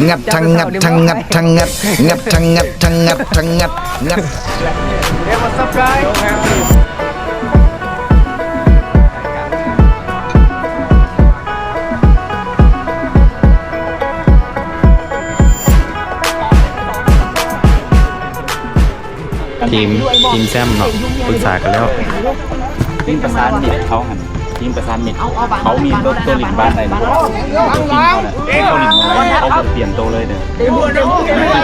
งับทั้งงับทั้งงับทั้งงับงับทั้งงับทั้งงับทั้งงับงับทีมแซมเนาะปรึกษากันแล้ว ทีมประสานเน็ตเขาหันทีมประสานเน็ตเขามีตัวลิงบ้านอะไรตัวทีมเขาเนี่ยเขาลิงอะไรเขาเปลี่ยนตัวเลยเนี่ย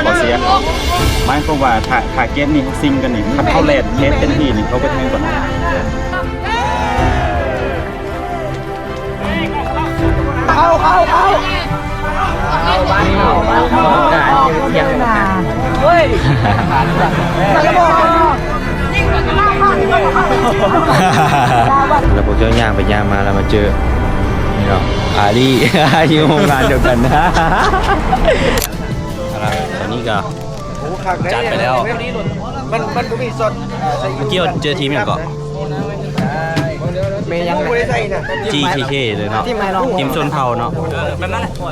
เขาเสียหมายความว่าถ้าเกมนี่ซิงกันนี่ถ้าเขาแลนเกมเต็มที่นี่เขาก็แทงก่อนแล้วพวกเจ้าย่างไปย่างมาแล้วมาเจอนี่เนาะอาลีอยู่โรงงานเดียวกันนะตอนนี้ก็จัดไปแล้วมันก็มีสดเมื่อกี้เจอทีมอย่างก่อน GTK เลยเนาะทีมชนเผ่าเนาะ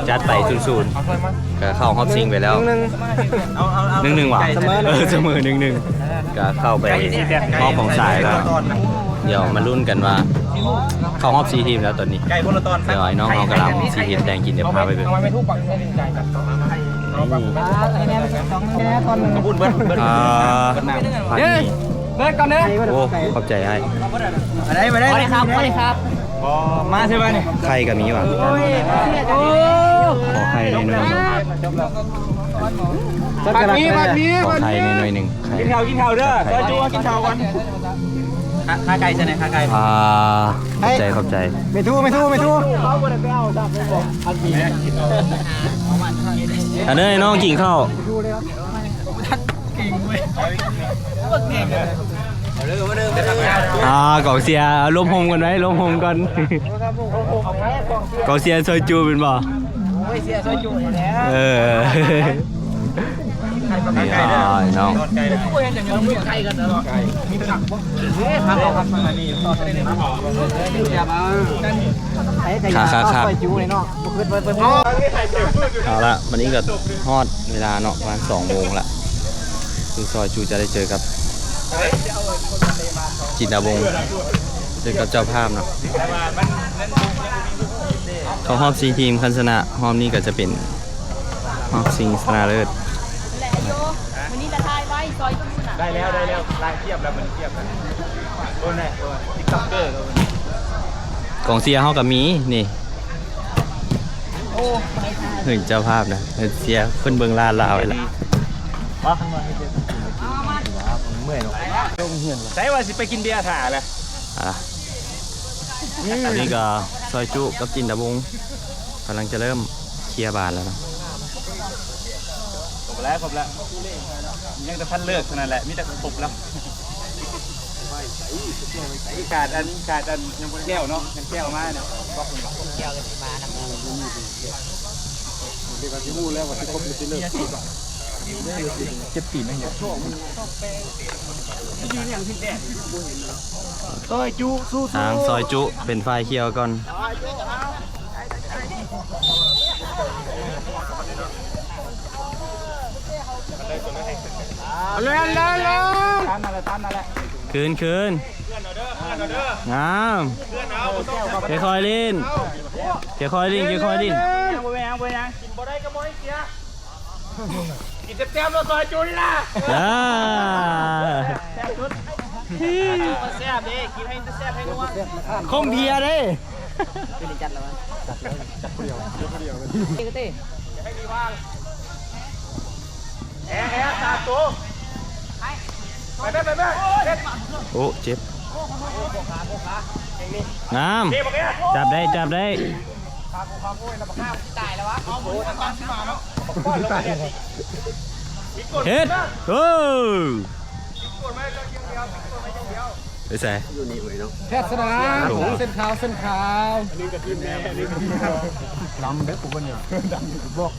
จัดไป0-0ก็เข้าฮอปซิงไปแล้ว1-1ว่ะเสมอ1-1ก็เข้าไปฮอปของสายแล้วเดี๋ยวมาลุ้นกันว่าเข้าฮอป4ทีมแล้วตอนนี้เดี๋ยวไอ้น้องเขากำลังสีเห็นแดงกินเดี๋ยวพาไปเบิ่งโอ้ขอบใจไอ้มาได้ครับมาใช่ไหมเนี่ยไข่กับมีว่ะขอไข่หน่อยขอไข่หน่อยหนึ่งกินข้าวเด้อซอยจูกินข้าวกันข้าไก่ใช่ไหมข้าไก่ขอบใจไม่ทู่อันนี้น้องกินข้าวกองเสียลมโฮมกันไหมลมโฮมกันกองเสียซอยจูเป็นบ่เสียซอยจูแล้วนี่น้องครับเอาละวันนี้ก็ฮอดเวลาเนาะประมาณ2 โมงละคือซอยจูจะได้เจอกับจินดาบงเจอกับเจ้าภาพเนาะเขาฮอบ4 ทีมคันชนะฮอบนี้ก็จะเป็นฮอบซิงชนะเลิศวันนี้จะทายไว้ซอยต้นคุณได้แล้วลายเทียบแล้วมันเทียบกันโอ้ยติ๊กต็อกเกอร์กองเสียเฮากับมีนี่เห็นเจ้าภาพนะเสียเพิ่นเบิ่งลาดลาวไว้ละใช่ว่าสิไปกินเบียร์ถ่าเลยอันนี้ก็ซอยจุกับจินดาบงกำลังจะเริ่มเคลียร์บานแล้วนะครบแล้วยังจะพันเลิกเท่านั้นแหละมิแต่ครบแล้วขาดอันยังแก้วเนาะยังแก้วมาเนี่ยก็คุณบอกแก้วเลยมานะเด็กที่มูแล้วว่าที่ครบเลยที่เลิกเจ็บตีนไม่เห็นซอยจุสู้ทางซอยจุเป็นไฟเขียวก่อนเล่นคืนงามค่อยๆลิ้นกินบ่ได้ก็บ่ให้เสียกินเต็มๆแล้วซอยจุนี่ล่ะแซ่บชุดแซ่บดิกินให้แซ่บให้นัวคมเพียดิเป็นจัดแล้วจัดเดียวตีให้มีว่างแอะตาตัวไปโอ้เจ็บงามจับได้เฮ็ดโอ้ไปใส่แพทย์สนามเส้นขาวอันนี้ก็ทีมแม่อันนี้ก็ทีมลำเด็กปุ๊บเนี่ยดำบอก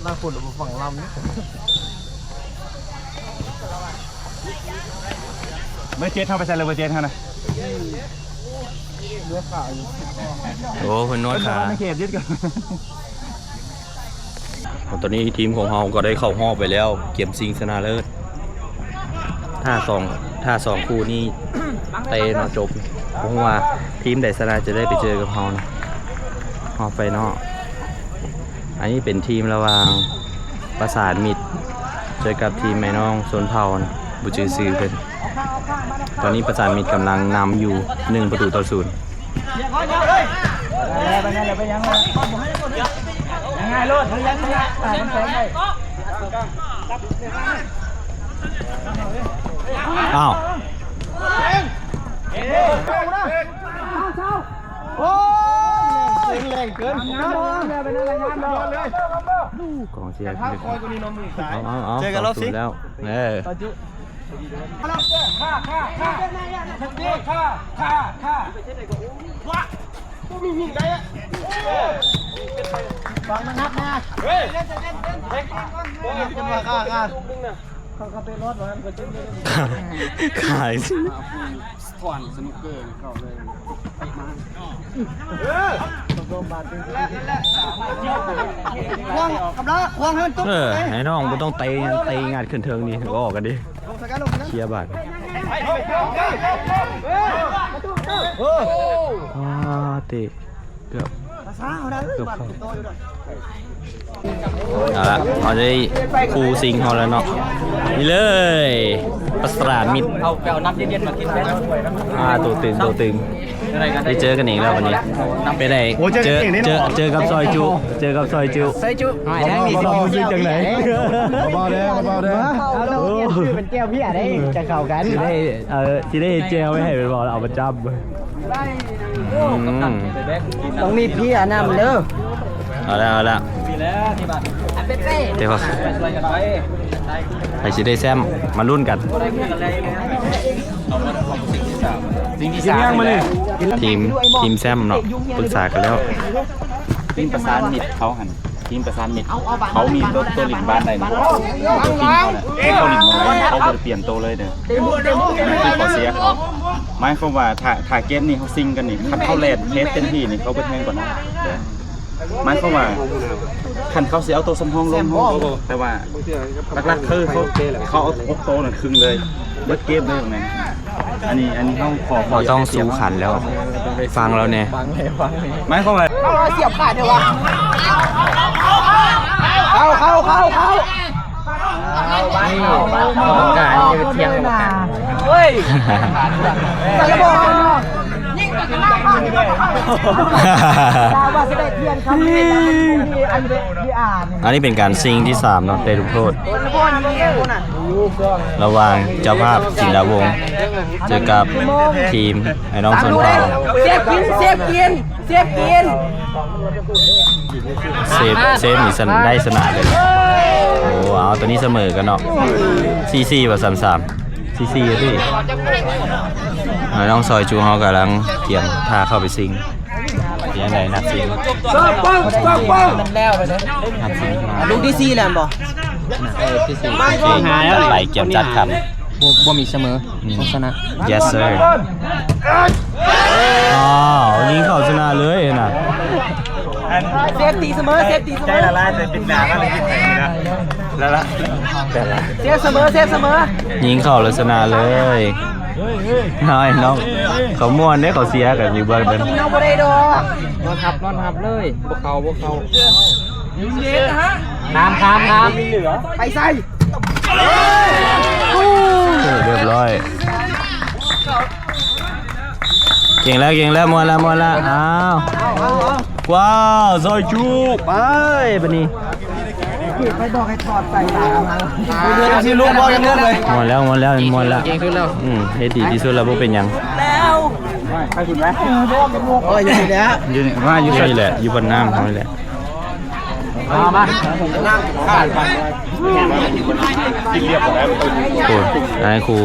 ล่าคนหรือฝั่งลำนี่เบอร์ 7เข้าไปใส่เลยเบอร์ 7เท่านั้นเลือขาอยู่โอ้คนนวดขาไม่เข็บยึดกัน ตอนนี้ทีมของเราก็ได้เข้ารอบไปแล้วเกมชิงชนะเลิศถ้าสองคู่นี้เตะเนาะจบเพราะว่าทีมใดชนะจะได้ไปเจอกับเรานะรอบไฟนอลอันนี้เป็นทีมระหว่างประสานมิตรเจอกับทีมแม่น้องสวนเผานะบุจือซื้อเป็นตอนนี้ประสานมิตรกำลังนำอยู่1-0 อ้าวกองเชียร์เอาเจอกันรอบสิแล้วฟังมันนับนะเฮ้ยจะมาฆ่าเขาเป็นรถวะก็จะขายขวานสนุกเกอร์เข้าเลยไปมาควงกับล้อควงให้มันจุ๊บให้น้องไม่ต้องเตะงานขึ้นเทิงนี่ก็ออกกันดิเคลียร์บัตรเตะเกือบเอาละเราได้ครูซิงเขาแล้วเนาะนี่เลยประสานมิตรเอาน้ำเย็นๆมากินได้ตัวตึงได้เจอกันอีกแล้ววันนี้ไปไหนเจอกับซอยจุไม่มีความรู้สึกจังไหนเบาๆเด้เป็นแก้วพี่อะไรจะเข้ากันที่ได้เจลไม่ให้เป็นบอลเอามาจับต้องมีพี่น้ำเด้อเอาละเดี๋ยวใครจะได้แซมมารุ่นกันทีมแซมเนาะปรึกษากันแล้วทีมประสานมิตรเขาหันทีมประสานมิตรเขามีตัวหลินบ้านใดนะตัวทีมเขาหลินมาเลยเขาจะเปลี่ยนตัวเลยเด้อคือขอเสียเขาหมายความว่าถ่ายเกมนี่เขาซิงกันนี่คันเขาแลนเทสเต็มที่นี่เขาไปแทงก่อนนะเด้อหมายความว่าคันเขาเสียเอาตัวสมห้องลงแต่ว่าหลักๆคือเขาเอา6โตวนั่นครึ่งเลยเบิดเกมเลยไงอันนี้เขาต้องสู้ขันแล้วฟังแล้วเนี่ยไม่เข้าไปเสียบขาดเดี๋ยววะเข้าการจะเที่ยงกันเฮ้ยจะบอกยิ่งกว่าจะล่าบ้านนี่ว่าจะได้เทียนครับอันนี้เป็นการซิงที่3เนาะเตะลูกโทษระหว่างเจ้าภาพจินดาวงศ์เจอกับทีมไอ้น้องสนเผาเซฟกินเซฟนี่ได้สนาเลยโอ้เอาตัวนี้เสมอกันเนาะ4-4กับ3-3 4-4พี่น้องซอยจูเฮากำลังเตรียมท่าเข้าไปซิงยังไงนักซิงปังแล้วไปเลยลูกที่4แล้วบ่ไหลเกี่ยวจัดครับบ่มีเสมอชนะ yes sir ยิงเข้าชนะเลยนะเซฟตีเสมอใจละลายแต่ปิดหนาก็เลยกินอย่างนี้นะแล้วละเซฟเสมอยิงเข้าลักษณะเลยน้องเขาม่วนเนี่ยเขาเสียกันอยู่บ้านเป็นน้องบ่ได้ดอกนอนทับเลยพวกเขาเด็ดฮะน้ำไปใส่เรียบร้อยเก่งแล้วมวนละอ้าวว้าวซอยจูไปปะนี่ไปบอกให้ถอดใส่ตาเดือนที่ลูกบอลยังเลื่อนเลยมวนแล้วเก่งขึ้นแล้วเฮ็ดดีที่สุดแล้วบ่เป็นหยังแล้วไปคุณไหมอยู่นี่แหละอยู่นี่แหละอยู่บนน้ำเขานี่แหละมาข้าดกันกินเรียบหมดแล้วอันนี้ครู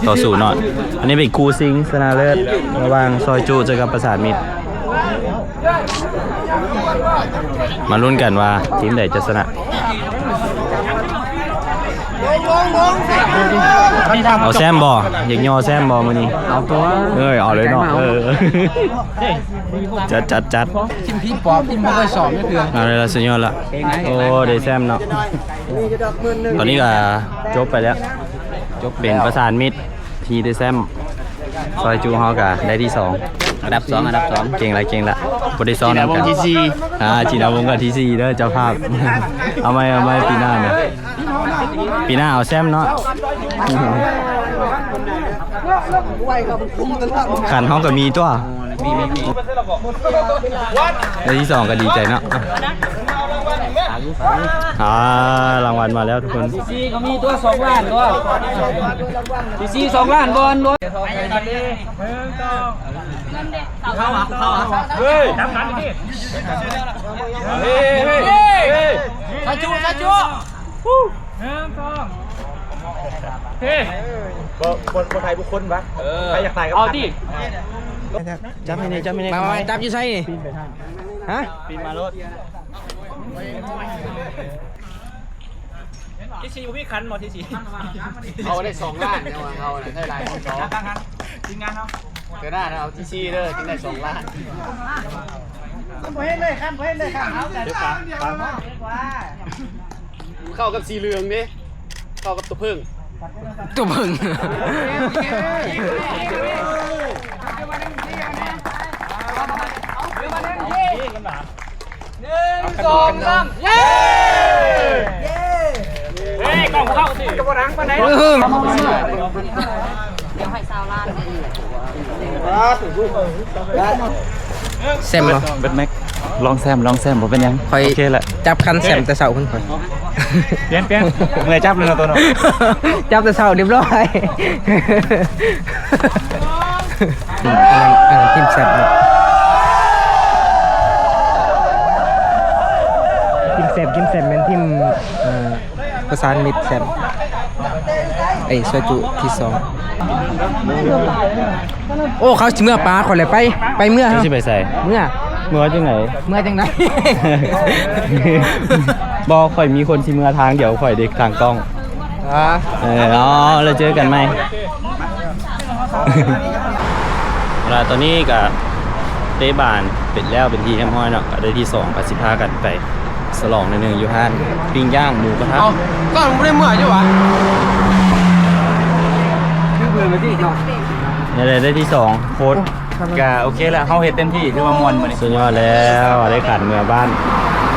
ต่อสู้หน่อยอันนี้เป็นครูซิงชนะเลิศระหว่างซอยจูเจอกับประสานมิตรมาลุ้นกันว่าทีมใดจะชนะ เอาแซมบ่อยากย่อแซมบ่มื้อนี้เอาตัวเอาเลยเนาะจัด ทิมพี่ปอบทิมบ่ค่อยสอบไม่เถื่อน เอาเลยละสุดยอดละโอ้ได้แซมเนาะตอนนี้ก็จบไปแล้วจบเป็นประสานมิตรทีได้แซมซอยจูเฮากะได้ที่2อันดับ2เก่งละบ่ได้ซ้อนนำกันที่4จีนาวงกับที่4เด้อเจ้าภาพเอาไหมปีหน้านะปีหน้าเอาแซมเนาะขันห้องก็มีตัวได้ที่2ก็ดีใจเนาะรางวัลมาแล้วทุกคนซีเขามีตัว2 ล้านตัวซี2 ล้านบอลด้วยเข้าเฮ้ยทำกันดิเฮ้ยซาจู1 2เฮ้ยคนไทยบุคคลปะใครอยากถ่ายก็เอาดิจับให้เนี่ยมาจับอยู่ใช่ฮะปีนมารถที่ซีพี่คันหมดที่ซีเอาได้2 ล้านเนี่ยเอาได้หลายคน2ทีมงานเขาเกิดได้เอาที่ซีเด้อจึงได้2 ล้านไปเลยครับเอาแต่เข้ากับสีเหลืองดิเข้ากับตัวพึ่ง1 2 3เย้เฮ้ยกล่องเข้าสิกระบอกรังปะไหนเดี๋ยวให้ซาวล้านแซมเหรอเบ็ดแม็กลองแซมบ่เป็นยังโอเคแหละจับคันแซมแต่เสาขึ้นไปเปลี่ยนเมื่อจับเลยนะตัวเนาะจับแต่เสาเรียบร้อยทีมแซมเป็นทีมประสานมิตรแซมซอยจุที่2โอ้เขาเมื่อปลาคนเลยไปเมื่อจะไปใส่เมื่อจังไหนบ่ค่อยมีคนที่เมื่อทางเดี๋ยวค่อยเด็กทางกล้องเราเจอกันไหมเวลาตอนนี้กับเตะบานเป็ดแล้วเป็นทีแอมห้อยเนาะก็ได้ที่2กับ15กันไปสลองใน1อยู่ห้านปิ้งย่างหมูกระทะก็ไม่ได้เมื่อใช่หวะนี่เลยได้ที่2โค้ดก็โอเคแหละเขาเฮ็ดเต็มที่คือว่ามวนมื้อนี้สุดยอดแล้วได้ขันเมื่อบ้าน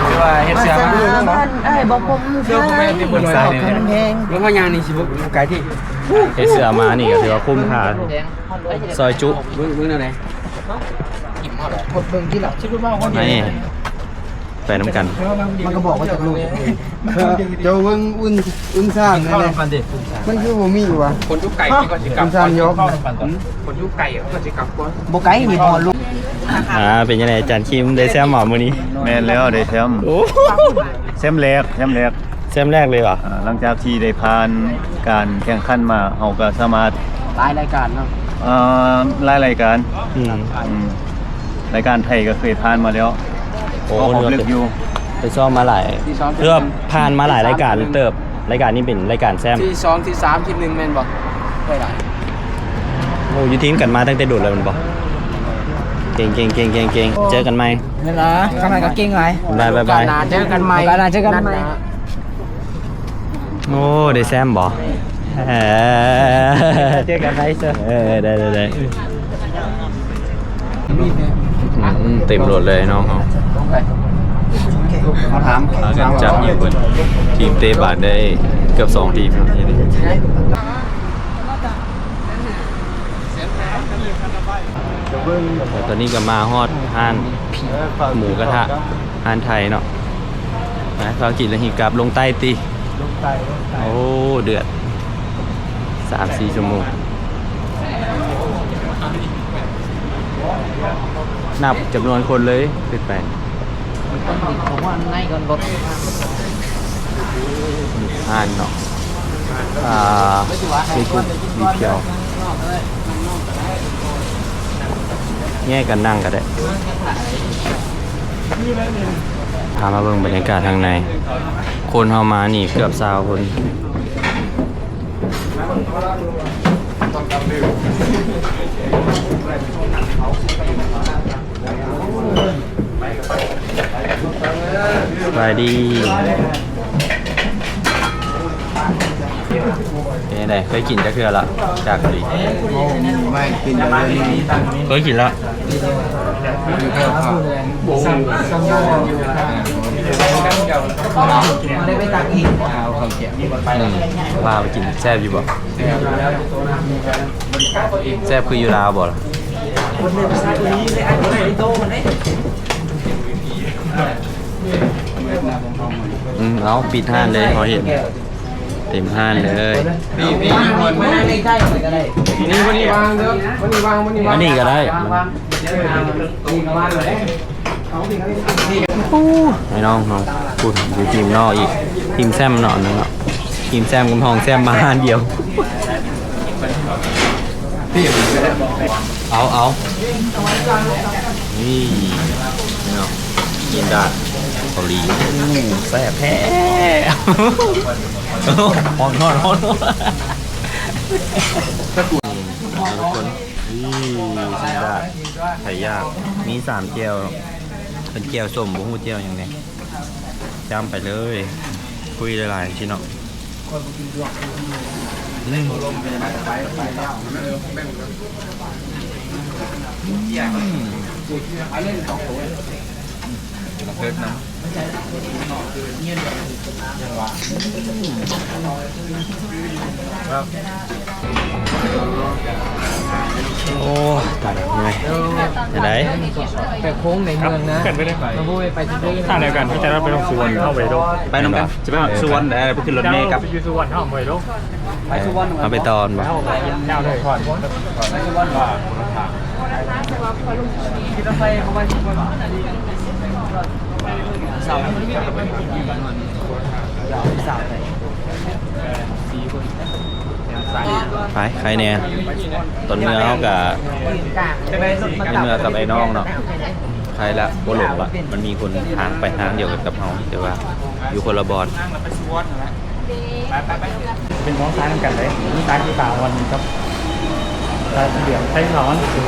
คือว่าเฮ็ดเสื้อมาบอกผมเสื้อผมไม่ได้บนสายแล้วก็ยางนี่สิบ่ไกลที่เฮ็ดเสื้อมานี่ก็ถือว่าคุ้มค่าซอยจุมึงอะไรกดเบิ่งที่หลังชิดว่าคนนี่ไปน้ำกันมันก็บอกว่าจากลูกเดี๋ยวอึ้งสร้างนั่นแหละมันคือบ่มีอยู่วะคนยุกไก่ก็สิกลับคนยุกไก่ก็สิกลับก่อนบ่ไก่มีพอลูกเป็นยังไงอาจารย์คิมได้แซมหมอมื้อนี้แม่นแล้วได้แซมแซมแรกเลยเหรอหลังจากที่ได้ผ่านการแข่งขันมาเฮาก็สามารถหลายรายการเนาะหลายรายการรายการไทยก็เคยผ่านมาแล้วโอ้ลึกอยู่ไปซ้อมมาหลายเพื่อผ่านมาหลายรายการเติบรายการนี้เป็นรายการแซมที่2ที่3ที่1แม่นบ่ได้หลายโอ้อยู่ทีมกันมาตั้งแต่โดดเลยมันบ่เก่งเจอกันใหม่นั่นล่ะข้างในก็เก่งหลายบายเจอกันใหม่โอ้ได้แซมบ่เจอกันได้เซอได้เต็มรถเลยน้องเขามาถามกันจับอยู่บนทีมเตะบาทได้เกือบ2ทีมครับนี่ตอนนี้ก็มาฮอดห้านหมูกระทะห้านไทยเนาะภารกิจแล้วหิกลับลงใต้ตีโอ้เดือด 3-4 ชั่วโมงนับจำนวนคนเลยขึ้นไปผมว่าในก่อนรถอ่านเนาะมีกุ๊กมีเพียวแง่กันนั่งก็ได้พามาเบิ่งบรรยากาศทางในคนเฮามานี่เกือบ20 คน สบายดีเป็นไงเคยกินจะคือละจากดี ไม่กินเลย เคยกินละ ได้ไปตักอีก เอาข้าวเกี๊ยว ว่าไปกินแซ่บอยู่บ่แซ่บคืออยู่ลาวบ่ล่ะเอาปิดห้านเลยพอเห็นเต็มห้านเลย พี่ไม่ได้ใกล้ๆก็ได้ นี่วันนี้วางเด้อวันนี้วางวันนี้วาง อันนี้ก็ได้ ตีกันมาเลย ไอ้น้องพูดอยู่ทีมนอกอีกทีมแซมเนาะนึงเนาะทีมแซมกับทองแซมมาห้านเดียวเอานี่เนาะกินได้เกาหลีแซ่บแท้ฮอนทุกคนนี่กินได้ไข่ย่างมี3เจียวเป็นเจียวส้มบุ้งเจียวอย่างไงจำไปเลยคุยหลายๆชิ้นเนาะโอ้ตายเหนื่อยจะได้ แต่โค้งในเมืองนะกันไม่ได้ไปมาพูดไปที่นี่ ถ้าเดียวกันพี่แต่เราไปลงสุวรรณเข้าไปลง ไปน้ำกันจะไปสุวรรณได้ไปขึ้นรถเมล์กับ อยู่สุวรรณเข้าไปลง ไปทุกวัน เอาไปตอนบ่ เจ้าเลยก่อน ไปทุกวันว่าที่รถไฟเขาไปทุกวันสาวสาว ไปใครเนี่ยตอนเมื่อเขากับเมื่อกับไอ้น้องเนาะใครละบ่หลงละมันมีคนทางไปทางเดียวกับเขาแต่ว่าอยู่คนละบอล เป็นน้องซ้ายกันเลยนี่ซ้ายที่ป่าวันครับเดี๋ยวใช้ร้อน นี่3-4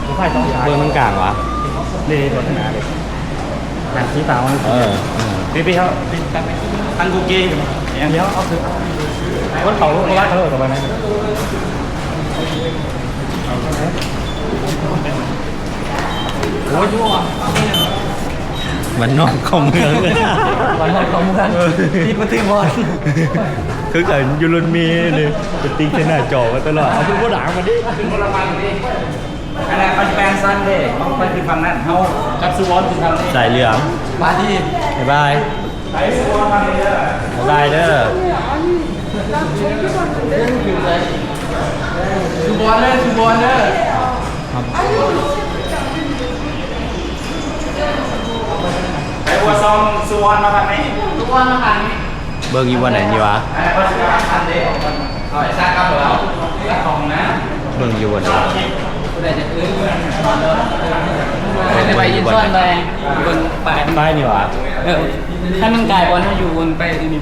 ผู้ชายต้อง เบอร์มันกลางวะ ดีตัวขนาดเลยหนังที่ป่าวัน พี่เขาตั้งกูเกย์เดี๋ยวเอาคือว่าเขาว่าเขาต่อไปไหมโอ้ยชั่ว มันนอกของเมืองเลย วันนอนของเมืองที่ประเทศบอล คือกับยูโรมีเลยจะติ๊กในหน้าจอมาตลอดเอาผู้ด่างมาดิ อะไรปัจจุบันสั้นเลยไปที่ฝั่งนั้นเขากับสุวรรณที่ทางนี้ สายเหลือง มาที่ บ๊ายบายบ๊ายบายเด้อ สุวรรณเลยสุวรรณเลยไปบัวซองสุวรรณมาทางนี้สุวรรณมาทางนี้ เบิ่งอยู่วันไหนนี่วะ ปัจจุบันสั้นเลยเอาไอ้ซากกับเราของนะ เบิ่งอยู่วันไหน แต่จะอื้อไปยินซ้อนไปบนป่า ป้ายนี่วะ ถ้ามันกลายบอลถ้าอยู่บนไปนี่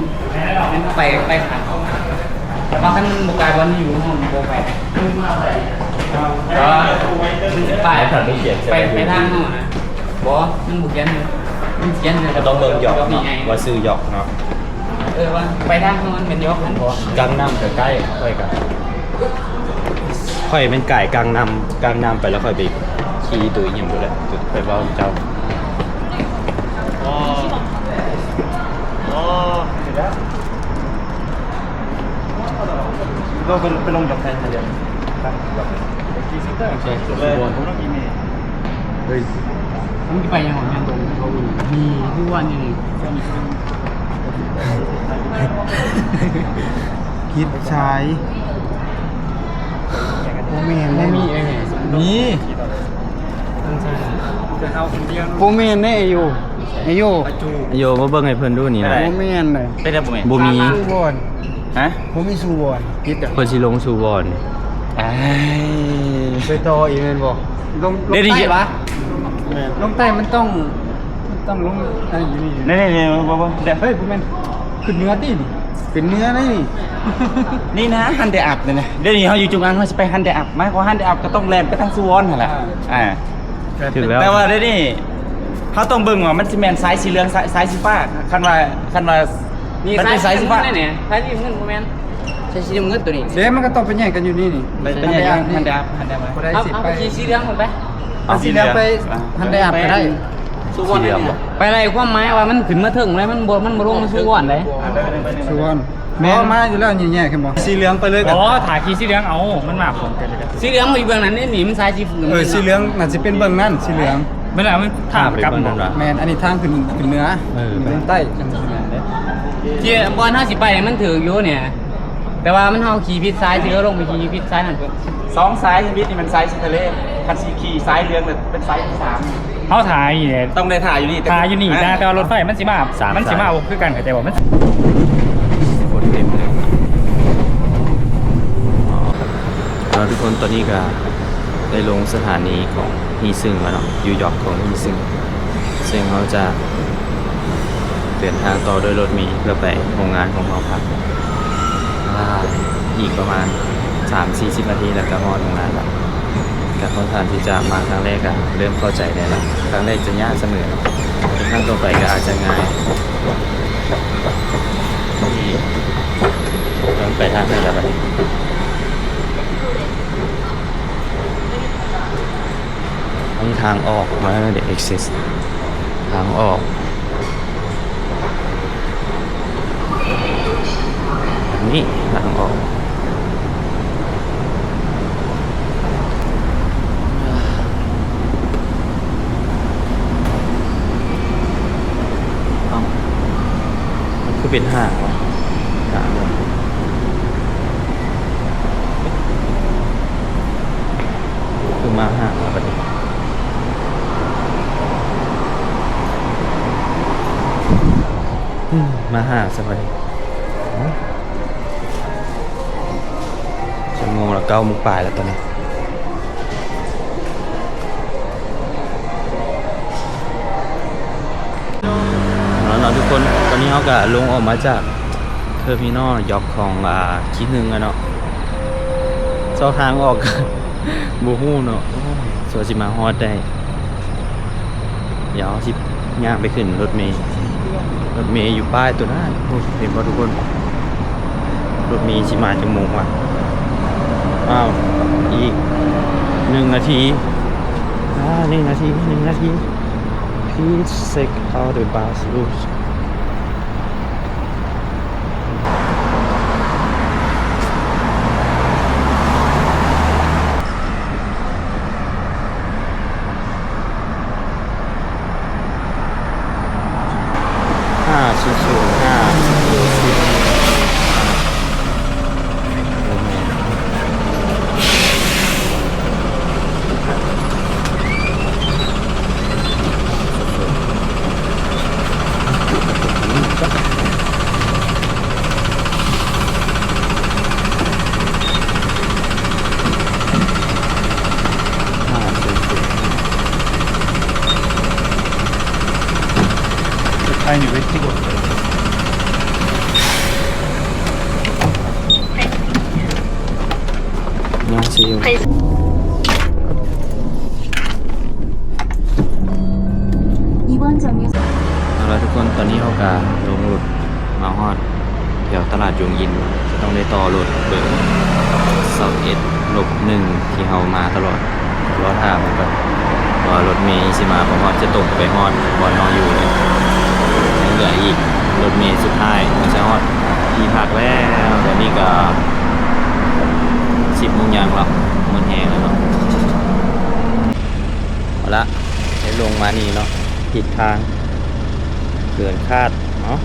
ไปขาว่าถ้ามันบุกกลายบอลอยู่ห้องโบไปก็ไปไปทางห้องนะบอมันบุกยันเลยมันยันเลย ก็ต้องเบิ่งหยอก นี่ เนาะ ไง ว่าซื้อหยอกเนาะ ว่าไปทางห้องมันเป็นยอกมันบอ กังน้ำใกล้ๆค่อยกันค่อยเป็นไก่กลางน้ำไปแล้วค่อยไปขี่ตัวอย่างดูแลไปเว้าเจ้า ก็ไปลงกับแฟนเดียวใช่สุวรรณผมต้องมีเมย์เฮ้ย ผมไปยังของยังตรงเขามีทุกวันอยู่นี่ คิดใช้โมเมนได้ มีเอง มี จะเอาคนเดียว โมเมนได้อายุ โยมาเบิ่งให้เพิ่นดูนี่นะ โมเมนเลย เป็นได้บ่แม่ บ่มี สูบอล ฮะ ผมมีสูบอลคิดอ่ะ เพิ่นสิลงสู่บอล ไปต่ออีเมนบอกลง เดี๋ยวนี้ ใต้ปะ ลงใต้มันต้องลงอะไรอยู่นี่ นี่บ่เดี๋ยว เฮ้ยผมเป็น ขึ้นเนื้อตีนี่ขึ้นเนื้อนี่ นี่นะฮันเดอัพเนี่ยนะเดี๋ยวนี้เขาอยู่จุงอังเขาจะไปฮันเดอัพไหมเพราะฮันเดอัพก็ต้องแลนไปทางสุวรรณนั่นแหละถึงแล้ว แต่ว่าเดี๋ยวนี้เขาต้องเบิ่งว่ามันสิแมนสายสีเหลืองสายสีฟ้าคันว่านี่มันเป็นสายสีฟ้า เนี่ยสายสีเงินโมเมนต์ใช้สีเงินตัวนี้เดี๋ยวมันก็ต้องเป็นแย่งกันอยู่นี่นี่ เป็นยังฮันเดอัพเอาสีเหลืองหมดไป เอาสีเหลืองไปฮันเดอัพก็ได้ สุวรรณเนี่ยไปอะไรความหมายว่ามันขึ้นมาถึงเลยมันบ่ลงมาสุวรรณเลยสุวรรณแม่มาอยู่แล้วแย่ๆขึ้นบ่สีเหลืองไปเลยกันถ่ายขี่สีเหลืองเอามันมาผมกันเลยกัน สีเหลืองมาอยู่เบื้องนั้นนี่หนีมันสายสีเหลืองสีเหลืองน่าจะเป็นเบื้องนั้นสีเหลือง ไม่ได้มันถามกลับหมด แมนอันนี้ทางขึ้นเหนือขึ้นใต้จังสีแมนเด้ ที่บอล50ไปมันถืออยู่เนี่ยแต่ว่ามันเฮาขี่พิษซ้ายถือลงไปขี่พิษซ้ายนั่นสองสายชีวิตนี่มันสายทะเลคันสีขี่สายเหลืองเป็นสายที่3เขาถ่ายเนี่ย ต้องได้ถ่ายอยู่นี่แต่ว่ารถไฟมันสิมาคือกันแต่ว่ามันคนเต็มเลยเราทุกคนตอนนี้ก็ได้ลงสถานีของฮีซึงแล้วเนาะยูยอร์กของฮีซึงซึ่งเขาจะเดินทางต่อโดยรถมีเพื่อไปโรงงานของเราพักอีกประมาณ 3-40 นาทีแล้วก็ฮอดโรงงานแล้วกับค่อนข้างที่จะมาครั้งแรกก็เริ่มเข้าใจได้แล้วครั้งแรกจะยากเสมอครั้งต่อไปก็อาจจะง่ายต้องไปทางไหนแล้วบัดนี้มีทางออกมาเดี๋ยว exit ทางออกนี่ทางออกมันคือเป็นห้างวะทางคือมาห้างแบบนี้มาห้างสักวันชั่วโมงละ9 โมงปลายแล้วตอนนี้แล้วทุกคนตอนนี้เขาก็ลงออกมาจากเทอร์มินอลยอร์กของคิดหนึ่งอะเนาะเจ้าทางออกบูฮู้เนาะส่วนสิมาฮอดได้เดี๋ยวสิย่างไปขึ้นรถเมล์อยู่ป้ายตัวนั้นเห็นป่ะทุกคนรถเมล์สิมาจะโมงว่ะอ้าวอีก1 นาที1 นาทีplease check how the bus looks 아니 왜 찍어? 안녕하세요. 이번 정류소 เอาละทุกคนตอนนี้เขากาลงรถมาฮอดแถวตลาดยงยินต้องได้ต่อรถเบอร์21-1ที่เขามาตลอดรอท่ามันก็ว่ารถเมย์สิมาเพราะว่าจะตกไปฮอดบ่อนนออยู่เลยเหลืออีกรถเมย์สุดท้ายมันจะฮอดที่พักแล้วตอนนี้ก็10 โมงยังแล้วมันแห้งแล้วเนาะเอาละได้ลงมานี่เนาะผิดทางเกินคาดเนาะ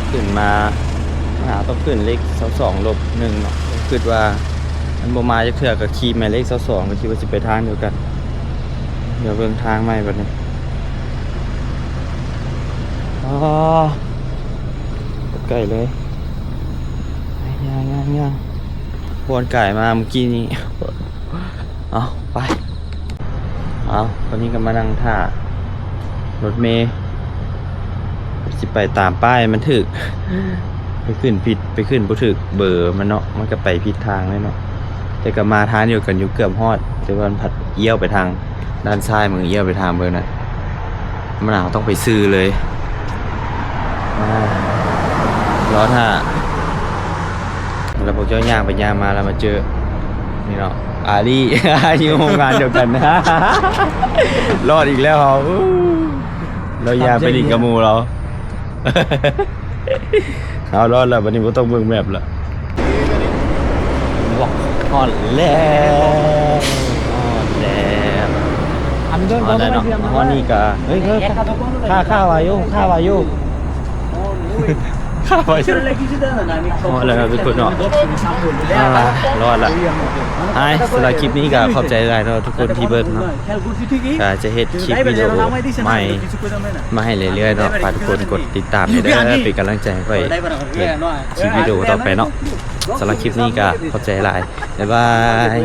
ขึ้นมาต้องขึ้นเลข22-1เนาะคิดว่ามันบ่มาจะเถื่อกับขี่แม่เลข22ก็คิดว่าสิไปทางเดียวกันเดี๋ยวเบิ่งทางใหม่บัดนี้อ๋อใกล้เลยย่างวนไก่มาเมื่อกี้นี้เอาไปตอนนี้ก็มานั่งท่ารถเมล์ สิไปตามป้ายมันถึกไปขึ้นผิดไปขึ้นบ่ถึกเบอร์มันเนาะมันก็ไปผิดทางเลยเนาะแต่ก็มาทางเดียวกันอยู่เกือบฮอดแต่ว่ามันพัดเอี้ยวไปทางด้านซ้ายมึงเอี้ยวไปทางเบอร์น่ะมันเอาต้องไปซื้อเลยร้อนฮะแล้วพวกเจ้าย่างไปย่างมาแล้วมาเจอนี่เนาะอาลี่ อยู่โรงงานเดียวกันนะ รอดอีกแล้วเขาเราย่างไปดิกระมูเรา เอารอดแล้ววันนี้ผมต้องเบิ่งแมพละฮอดแล้วฮอดแล้วฮอดแล้วเนาะฮอดนี่กะเฮ้ยข้าวอายุข้าวอายุข้าวอายุฮอดแล้วครับทุกคนเนาะรอดละไอ้สำหรับคลิปนี้ก็ขอบใจหลายเนาะทุกคนที่เบิ่งเนาะก็จะเฮ็ดคลิปวิดีโอใหม่มาให้เรื่อยๆเนาะฝากทุกคนกดติดตามให้เด้อเป็นกำลังใจให้ค่อยเฮ็ดคลิปวิดีโอต่อไปเนาะสำหรับคลิปนี้ก็ขอบใจหลายบ๊ายบาย